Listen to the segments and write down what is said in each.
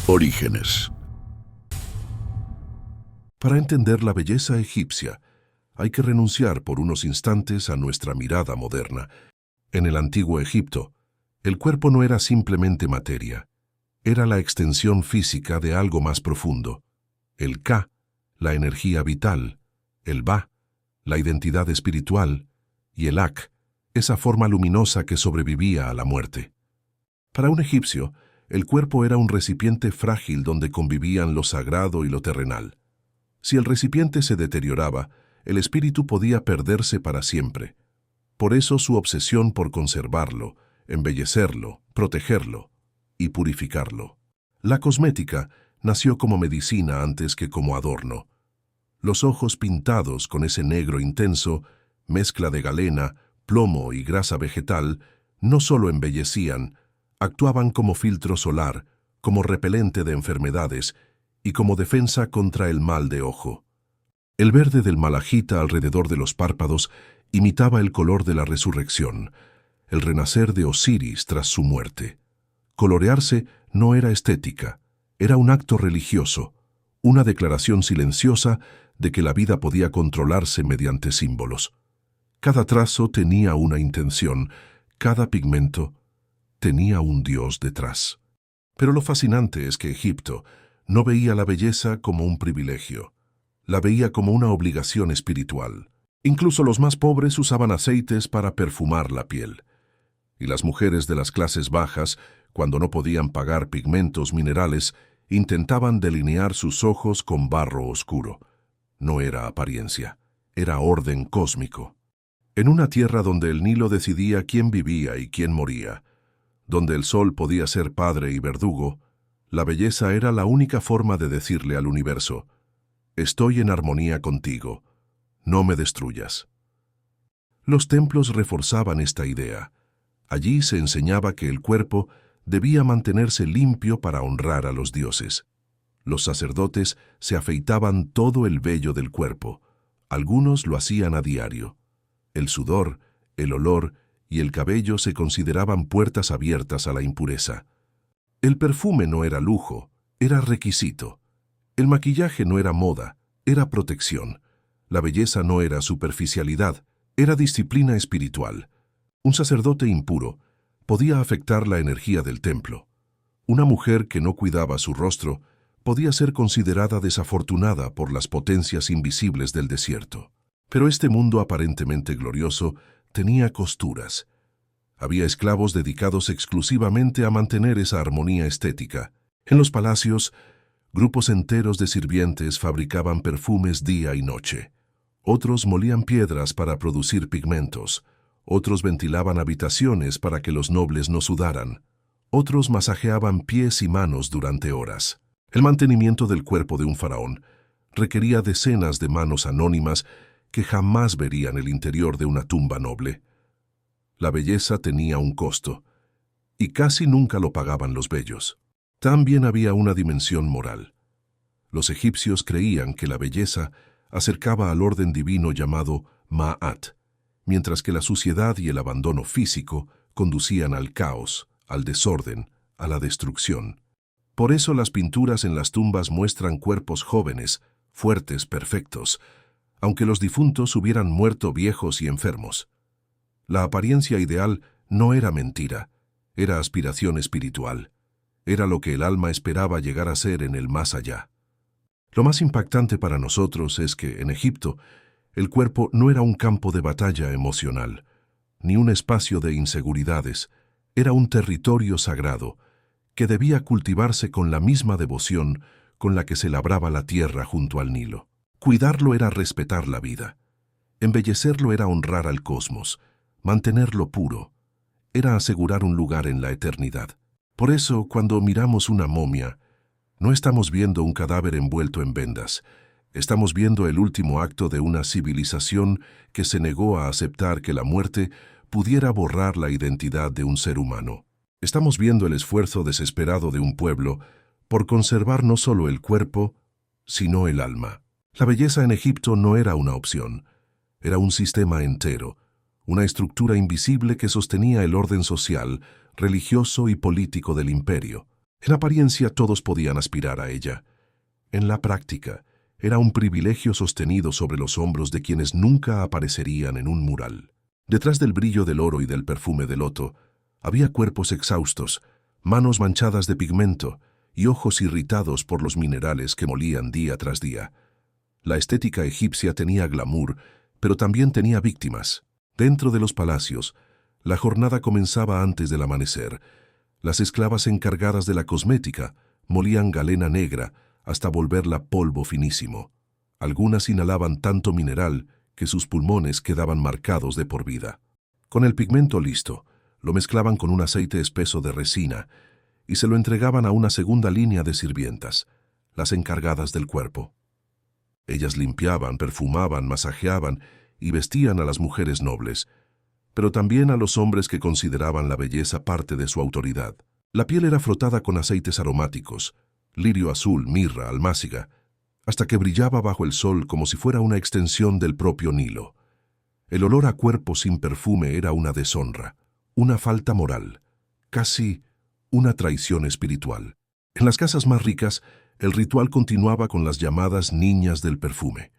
Orígenes. Para entender la belleza egipcia, hay que renunciar por unos instantes a nuestra mirada moderna. En el antiguo Egipto, el cuerpo no era simplemente materia, era la extensión física de algo más profundo. El Ka, la energía vital; el Ba, la identidad espiritual; y el Ak, esa forma luminosa que sobrevivía a la muerte. Para un egipcio, el cuerpo era un recipiente frágil donde convivían lo sagrado y lo terrenal. Si el recipiente se deterioraba, el espíritu podía perderse para siempre. Por eso su obsesión por conservarlo, embellecerlo, protegerlo y purificarlo. La cosmética nació como medicina antes que como adorno. Los ojos pintados con ese negro intenso, mezcla de galena, plomo y grasa vegetal, no solo embellecían, actuaban como filtro solar, como repelente de enfermedades y como defensa contra el mal de ojo. El verde del malajita alrededor de los párpados imitaba el color de la resurrección, el renacer de Osiris tras su muerte. Colorearse no era estética, era un acto religioso, una declaración silenciosa de que la vida podía controlarse mediante símbolos. Cada trazo tenía una intención, cada pigmento tenía un dios detrás. Pero lo fascinante es que Egipto no veía la belleza como un privilegio, la veía como una obligación espiritual. Incluso los más pobres usaban aceites para perfumar la piel. Y las mujeres de las clases bajas, cuando no podían pagar pigmentos minerales, intentaban delinear sus ojos con barro oscuro. No era apariencia, era orden cósmico. En una tierra donde el Nilo decidía quién vivía y quién moría, donde el sol podía ser padre y verdugo, la belleza era la única forma de decirle al universo: estoy en armonía contigo, no me destruyas. Los templos reforzaban esta idea. Allí se enseñaba que el cuerpo debía mantenerse limpio para honrar a los dioses. Los sacerdotes se afeitaban todo el vello del cuerpo, algunos lo hacían a diario. El sudor, el olor y el cabello se consideraban puertas abiertas a la impureza. El perfume no era lujo, era requisito. El maquillaje no era moda, era protección. La belleza no era superficialidad, era disciplina espiritual. Un sacerdote impuro podía afectar la energía del templo. Una mujer que no cuidaba su rostro podía ser considerada desafortunada por las potencias invisibles del desierto. Pero este mundo aparentemente glorioso tenía costuras. Había esclavos dedicados exclusivamente a mantener esa armonía estética. En los palacios, grupos enteros de sirvientes fabricaban perfumes día y noche. Otros molían piedras para producir pigmentos. Otros ventilaban habitaciones para que los nobles no sudaran. Otros masajeaban pies y manos durante horas. El mantenimiento del cuerpo de un faraón requería decenas de manos anónimas que jamás verían el interior de una tumba noble. La belleza tenía un costo, y casi nunca lo pagaban los bellos. También había una dimensión moral. Los egipcios creían que la belleza acercaba al orden divino llamado Ma'at, mientras que la suciedad y el abandono físico conducían al caos, al desorden, a la destrucción. Por eso las pinturas en las tumbas muestran cuerpos jóvenes, fuertes, perfectos, aunque los difuntos hubieran muerto viejos y enfermos. La apariencia ideal no era mentira, era aspiración espiritual. Era lo que el alma esperaba llegar a ser en el más allá. Lo más impactante para nosotros es que, en Egipto, el cuerpo no era un campo de batalla emocional, ni un espacio de inseguridades, era un territorio sagrado que debía cultivarse con la misma devoción con la que se labraba la tierra junto al Nilo. Cuidarlo era respetar la vida. Embellecerlo era honrar al cosmos. Mantenerlo puro era asegurar un lugar en la eternidad. Por eso, cuando miramos una momia, no estamos viendo un cadáver envuelto en vendas. Estamos viendo el último acto de una civilización que se negó a aceptar que la muerte pudiera borrar la identidad de un ser humano. Estamos viendo el esfuerzo desesperado de un pueblo por conservar no solo el cuerpo, sino el alma. La belleza en Egipto no era una opción, era un sistema entero, una estructura invisible que sostenía el orden social, religioso y político del imperio. En apariencia todos podían aspirar a ella. En la práctica, era un privilegio sostenido sobre los hombros de quienes nunca aparecerían en un mural. Detrás del brillo del oro y del perfume de loto, había cuerpos exhaustos, manos manchadas de pigmento y ojos irritados por los minerales que molían día tras día. La estética egipcia tenía glamour, pero también tenía víctimas. Dentro de los palacios, la jornada comenzaba antes del amanecer. Las esclavas encargadas de la cosmética molían galena negra hasta volverla polvo finísimo. Algunas inhalaban tanto mineral que sus pulmones quedaban marcados de por vida. Con el pigmento listo, lo mezclaban con un aceite espeso de resina y se lo entregaban a una segunda línea de sirvientas, las encargadas del cuerpo. Ellas limpiaban, perfumaban, masajeaban y vestían a las mujeres nobles, pero también a los hombres que consideraban la belleza parte de su autoridad. La piel era frotada con aceites aromáticos, lirio azul, mirra, almáciga, hasta que brillaba bajo el sol como si fuera una extensión del propio Nilo. El olor a cuerpo sin perfume era una deshonra, una falta moral, casi una traición espiritual. En las casas más ricas, el ritual continuaba con las llamadas niñas del perfume,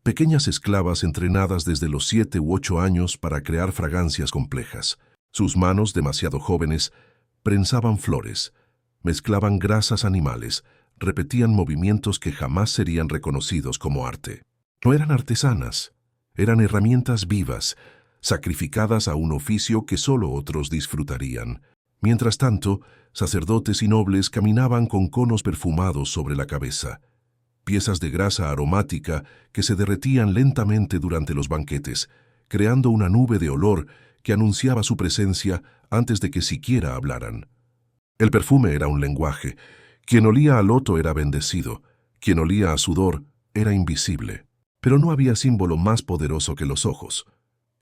pequeñas esclavas entrenadas desde los 7 u 8 años para crear fragancias complejas. Sus manos, demasiado jóvenes, prensaban flores, mezclaban grasas animales, repetían movimientos que jamás serían reconocidos como arte. No eran artesanas, eran herramientas vivas, sacrificadas a un oficio que solo otros disfrutarían. Mientras tanto, sacerdotes y nobles caminaban con conos perfumados sobre la cabeza, piezas de grasa aromática que se derretían lentamente durante los banquetes, creando una nube de olor que anunciaba su presencia antes de que siquiera hablaran. El perfume era un lenguaje. Quien olía a loto era bendecido, quien olía a sudor era invisible. Pero no había símbolo más poderoso que los ojos.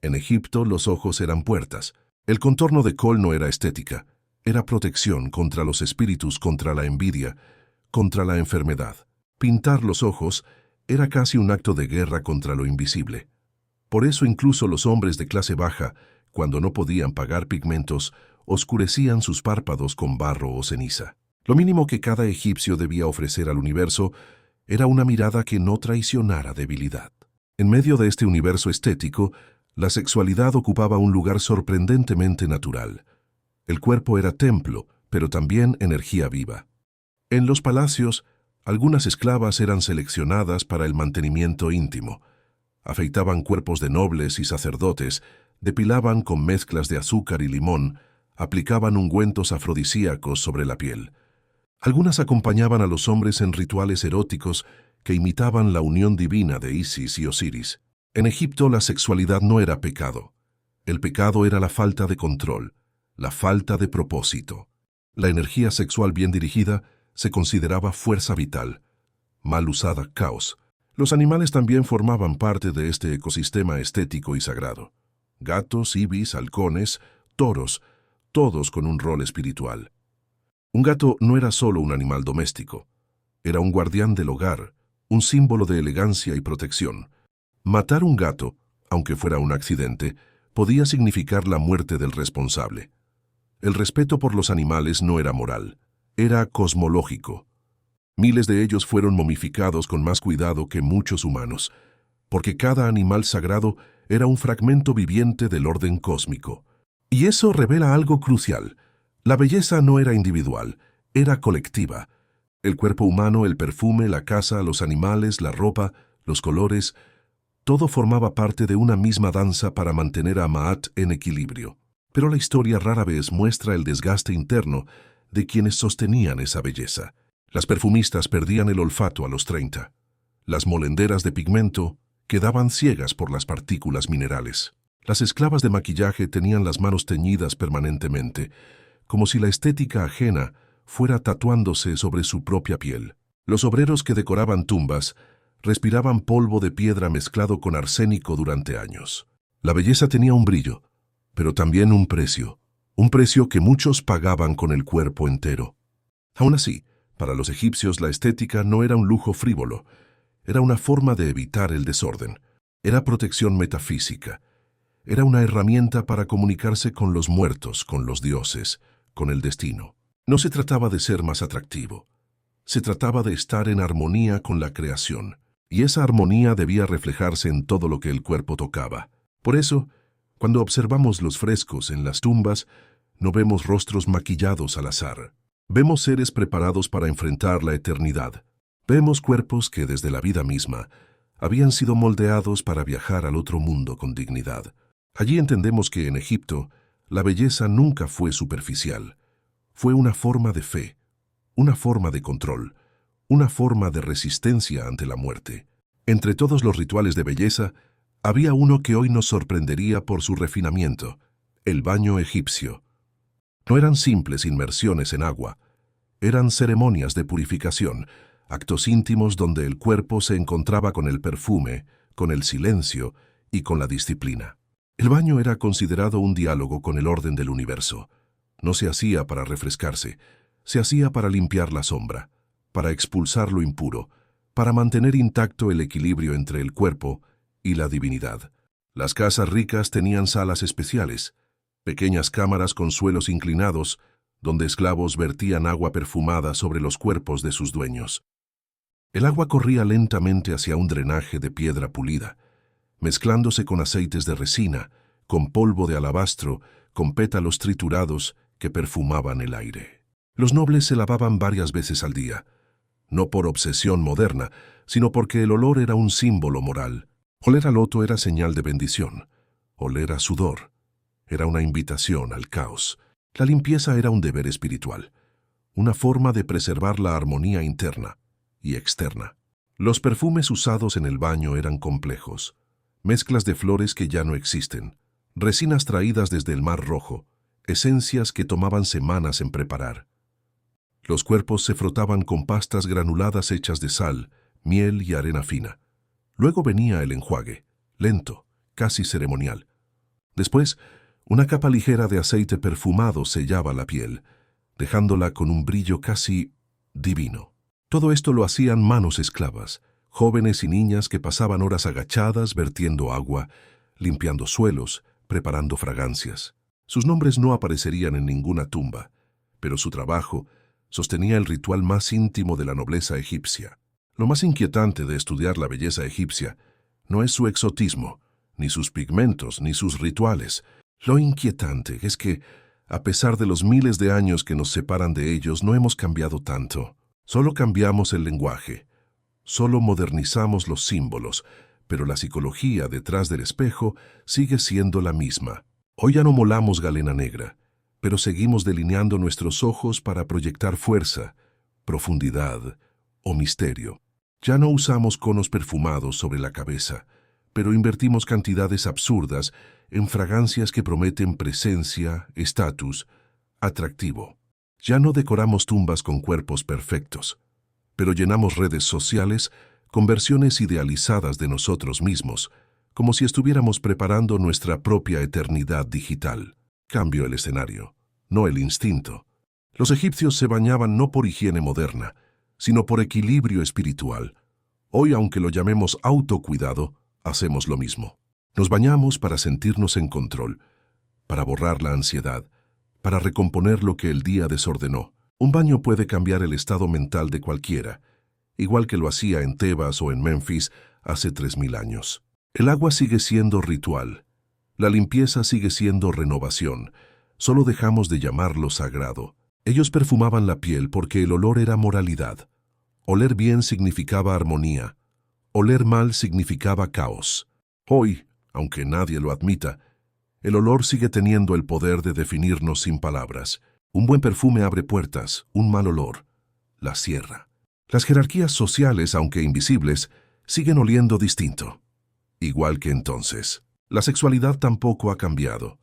En Egipto los ojos eran puertas. El contorno de col no era estética, era protección contra los espíritus, contra la envidia, contra la enfermedad. Pintar los ojos era casi un acto de guerra contra lo invisible. Por eso incluso los hombres de clase baja, cuando no podían pagar pigmentos, oscurecían sus párpados con barro o ceniza. Lo mínimo que cada egipcio debía ofrecer al universo era una mirada que no traicionara debilidad. En medio de este universo estético, la sexualidad ocupaba un lugar sorprendentemente natural. El cuerpo era templo, pero también energía viva. En los palacios, algunas esclavas eran seleccionadas para el mantenimiento íntimo. Afeitaban cuerpos de nobles y sacerdotes, depilaban con mezclas de azúcar y limón, aplicaban ungüentos afrodisíacos sobre la piel. Algunas acompañaban a los hombres en rituales eróticos que imitaban la unión divina de Isis y Osiris. En Egipto la sexualidad no era pecado. El pecado era la falta de control, la falta de propósito. La energía sexual bien dirigida se consideraba fuerza vital, mal usada, caos. Los animales también formaban parte de este ecosistema estético y sagrado. Gatos, ibis, halcones, toros, todos con un rol espiritual. Un gato no era solo un animal doméstico, era un guardián del hogar, un símbolo de elegancia y protección. Matar un gato, aunque fuera un accidente, podía significar la muerte del responsable. El respeto por los animales no era moral, era cosmológico. Miles de ellos fueron momificados con más cuidado que muchos humanos, porque cada animal sagrado era un fragmento viviente del orden cósmico. Y eso revela algo crucial. La belleza no era individual, era colectiva. El cuerpo humano, el perfume, la casa, los animales, la ropa, los colores, todo formaba parte de una misma danza para mantener a Maat en equilibrio. Pero la historia rara vez muestra el desgaste interno de quienes sostenían esa belleza. Las perfumistas perdían el olfato a los 30. Las molenderas de pigmento quedaban ciegas por las partículas minerales. Las esclavas de maquillaje tenían las manos teñidas permanentemente, como si la estética ajena fuera tatuándose sobre su propia piel. Los obreros que decoraban tumbas respiraban polvo de piedra mezclado con arsénico durante años. La belleza tenía un brillo, pero también un precio que muchos pagaban con el cuerpo entero. Aún así, para los egipcios la estética no era un lujo frívolo, era una forma de evitar el desorden, era protección metafísica, era una herramienta para comunicarse con los muertos, con los dioses, con el destino. No se trataba de ser más atractivo. Se trataba de estar en armonía con la creación, y esa armonía debía reflejarse en todo lo que el cuerpo tocaba. Por eso, cuando observamos los frescos en las tumbas, no vemos rostros maquillados al azar. Vemos seres preparados para enfrentar la eternidad. Vemos cuerpos que desde la vida misma habían sido moldeados para viajar al otro mundo con dignidad. Allí entendemos que en Egipto la belleza nunca fue superficial. Fue una forma de fe, una forma de control, una forma de resistencia ante la muerte. Entre todos los rituales de belleza, había uno que hoy nos sorprendería por su refinamiento: el baño egipcio. No eran simples inmersiones en agua, eran ceremonias de purificación, actos íntimos donde el cuerpo se encontraba con el perfume, con el silencio y con la disciplina. El baño era considerado un diálogo con el orden del universo. No se hacía para refrescarse, se hacía para limpiar la sombra, para expulsar lo impuro, para mantener intacto el equilibrio entre el cuerpo y la divinidad. Las casas ricas tenían salas especiales, pequeñas cámaras con suelos inclinados, donde esclavos vertían agua perfumada sobre los cuerpos de sus dueños. El agua corría lentamente hacia un drenaje de piedra pulida, mezclándose con aceites de resina, con polvo de alabastro, con pétalos triturados que perfumaban el aire. Los nobles se lavaban varias veces al día, no por obsesión moderna, sino porque el olor era un símbolo moral. Oler a loto era señal de bendición. Oler a sudor era una invitación al caos. La limpieza era un deber espiritual, una forma de preservar la armonía interna y externa. Los perfumes usados en el baño eran complejos, mezclas de flores que ya no existen, resinas traídas desde el Mar Rojo, esencias que tomaban semanas en preparar. Los cuerpos se frotaban con pastas granuladas hechas de sal, miel y arena fina. Luego venía el enjuague, lento, casi ceremonial. Después, una capa ligera de aceite perfumado sellaba la piel, dejándola con un brillo casi divino. Todo esto lo hacían manos esclavas, jóvenes y niñas que pasaban horas agachadas vertiendo agua, limpiando suelos, preparando fragancias. Sus nombres no aparecerían en ninguna tumba, pero su trabajo sostenía el ritual más íntimo de la nobleza egipcia. Lo más inquietante de estudiar la belleza egipcia no es su exotismo, ni sus pigmentos, ni sus rituales. Lo inquietante es que, a pesar de los miles de años que nos separan de ellos, no hemos cambiado tanto. Solo cambiamos el lenguaje, solo modernizamos los símbolos, pero la psicología detrás del espejo sigue siendo la misma. Hoy ya no molamos galena negra, pero seguimos delineando nuestros ojos para proyectar fuerza, profundidad o misterio. Ya no usamos conos perfumados sobre la cabeza, pero invertimos cantidades absurdas en fragancias que prometen presencia, estatus, atractivo. Ya no decoramos tumbas con cuerpos perfectos, pero llenamos redes sociales con versiones idealizadas de nosotros mismos, como si estuviéramos preparando nuestra propia eternidad digital. Cambio el escenario, no el instinto. Los egipcios se bañaban no por higiene moderna, sino por equilibrio espiritual. Hoy, aunque lo llamemos autocuidado, hacemos lo mismo. Nos bañamos para sentirnos en control, para borrar la ansiedad, para recomponer lo que el día desordenó. Un baño puede cambiar el estado mental de cualquiera, igual que lo hacía en Tebas o en Memphis hace 3000 años. El agua sigue siendo ritual. La limpieza sigue siendo renovación. Solo dejamos de llamarlo sagrado. Ellos perfumaban la piel porque el olor era moralidad. Oler bien significaba armonía. Oler mal significaba caos. Hoy, aunque nadie lo admita, el olor sigue teniendo el poder de definirnos sin palabras. Un buen perfume abre puertas, un mal olor las cierra. Las jerarquías sociales, aunque invisibles, siguen oliendo distinto. Igual que entonces. La sexualidad tampoco ha cambiado.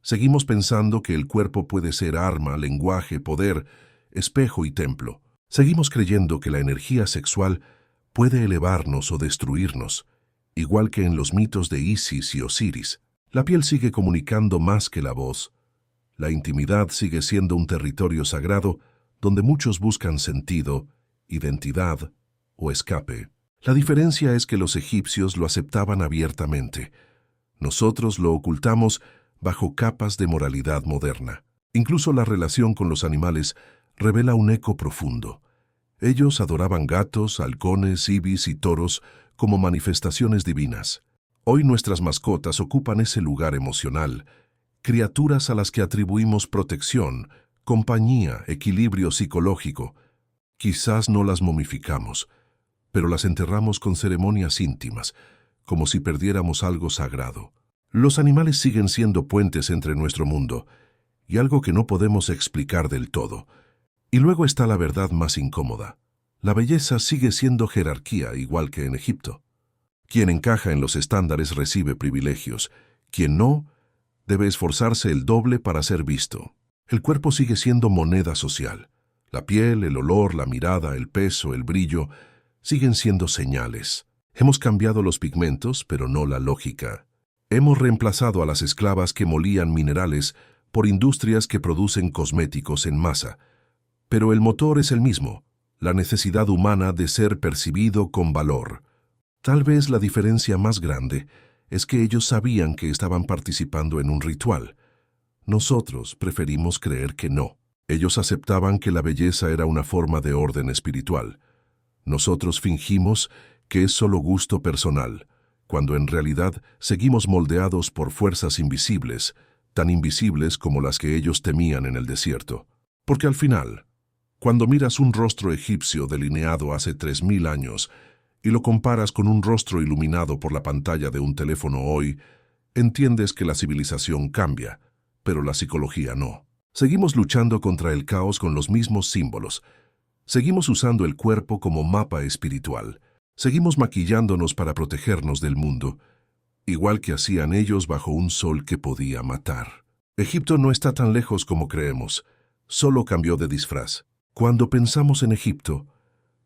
Seguimos pensando que el cuerpo puede ser arma, lenguaje, poder, espejo y templo. Seguimos creyendo que la energía sexual puede elevarnos o destruirnos, igual que en los mitos de Isis y Osiris. La piel sigue comunicando más que la voz. La intimidad sigue siendo un territorio sagrado donde muchos buscan sentido, identidad o escape. La diferencia es que los egipcios lo aceptaban abiertamente. Nosotros lo ocultamos bajo capas de moralidad moderna. Incluso la relación con los animales revela un eco profundo. Ellos adoraban gatos, halcones, ibis y toros como manifestaciones divinas. Hoy nuestras mascotas ocupan ese lugar emocional, criaturas a las que atribuimos protección, compañía, equilibrio psicológico. Quizás no las momificamos, pero las enterramos con ceremonias íntimas, como si perdiéramos algo sagrado. Los animales siguen siendo puentes entre nuestro mundo, y algo que no podemos explicar del todo. Y luego está la verdad más incómoda. La belleza sigue siendo jerarquía, igual que en Egipto. Quien encaja en los estándares recibe privilegios. Quien no, debe esforzarse el doble para ser visto. El cuerpo sigue siendo moneda social. La piel, el olor, la mirada, el peso, el brillo, siguen siendo señales. Hemos cambiado los pigmentos, pero no la lógica. Hemos reemplazado a las esclavas que molían minerales por industrias que producen cosméticos en masa. Pero el motor es el mismo, la necesidad humana de ser percibido con valor. Tal vez la diferencia más grande es que ellos sabían que estaban participando en un ritual. Nosotros preferimos creer que no. Ellos aceptaban que la belleza era una forma de orden espiritual. Nosotros fingimos que es solo gusto personal, cuando en realidad seguimos moldeados por fuerzas invisibles, tan invisibles como las que ellos temían en el desierto. Porque al final, cuando miras un rostro egipcio delineado hace 3000 años y lo comparas con un rostro iluminado por la pantalla de un teléfono hoy, entiendes que la civilización cambia, pero la psicología no. Seguimos luchando contra el caos con los mismos símbolos. Seguimos usando el cuerpo como mapa espiritual. Seguimos maquillándonos para protegernos del mundo, igual que hacían ellos bajo un sol que podía matar. Egipto no está tan lejos como creemos, solo cambió de disfraz. Cuando pensamos en Egipto,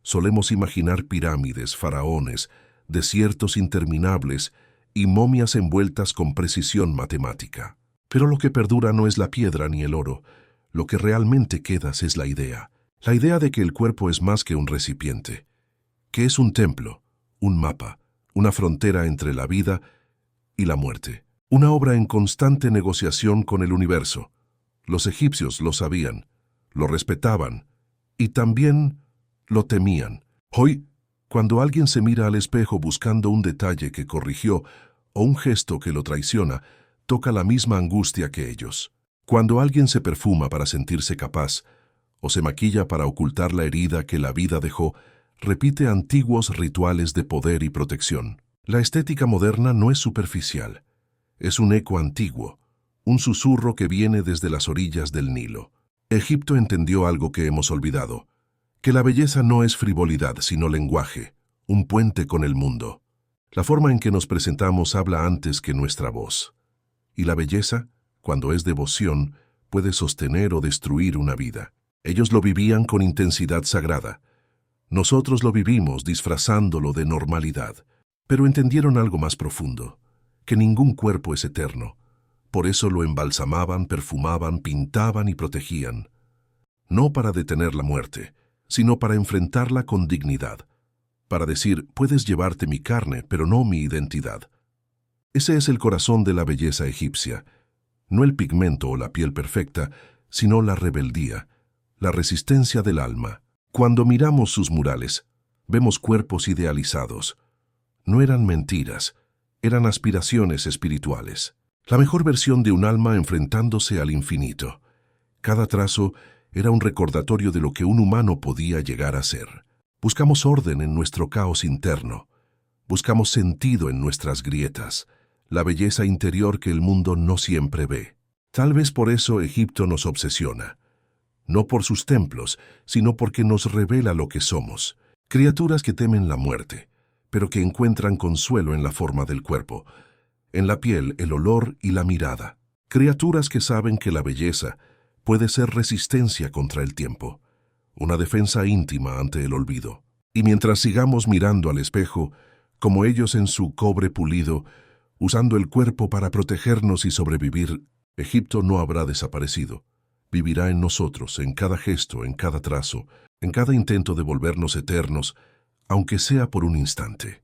solemos imaginar pirámides, faraones, desiertos interminables y momias envueltas con precisión matemática. Pero lo que perdura no es la piedra ni el oro, lo que realmente queda es la idea de que el cuerpo es más que un recipiente, que es un templo, un mapa, una frontera entre la vida y la muerte, una obra en constante negociación con el universo. Los egipcios lo sabían, lo respetaban y también lo temían. Hoy, cuando alguien se mira al espejo buscando un detalle que corrigió o un gesto que lo traiciona, toca la misma angustia que ellos. Cuando alguien se perfuma para sentirse capaz o se maquilla para ocultar la herida que la vida dejó, repite antiguos rituales de poder y protección. La estética moderna no es superficial. Es un eco antiguo, un susurro que viene desde las orillas del Nilo. Egipto entendió algo que hemos olvidado, que la belleza no es frivolidad, sino lenguaje, un puente con el mundo. La forma en que nos presentamos habla antes que nuestra voz. Y la belleza, cuando es devoción, puede sostener o destruir una vida. Ellos lo vivían con intensidad sagrada. Nosotros lo vivimos disfrazándolo de normalidad. Pero entendieron algo más profundo, que ningún cuerpo es eterno. Por eso lo embalsamaban, perfumaban, pintaban y protegían. No para detener la muerte, sino para enfrentarla con dignidad. Para decir, puedes llevarte mi carne, pero no mi identidad. Ese es el corazón de la belleza egipcia. No el pigmento o la piel perfecta, sino la rebeldía, la resistencia del alma. Cuando miramos sus murales, vemos cuerpos idealizados. No eran mentiras, eran aspiraciones espirituales. La mejor versión de un alma enfrentándose al infinito. Cada trazo era un recordatorio de lo que un humano podía llegar a ser. Buscamos orden en nuestro caos interno. Buscamos sentido en nuestras grietas, la belleza interior que el mundo no siempre ve. Tal vez por eso Egipto nos obsesiona. No por sus templos, sino porque nos revela lo que somos. Criaturas que temen la muerte, pero que encuentran consuelo en la forma del cuerpo, en la piel, el olor y la mirada. Criaturas que saben que la belleza puede ser resistencia contra el tiempo, una defensa íntima ante el olvido. Y mientras sigamos mirando al espejo, como ellos en su cobre pulido, usando el cuerpo para protegernos y sobrevivir, Egipto no habrá desaparecido. Vivirá en nosotros, en cada gesto, en cada trazo, en cada intento de volvernos eternos, aunque sea por un instante.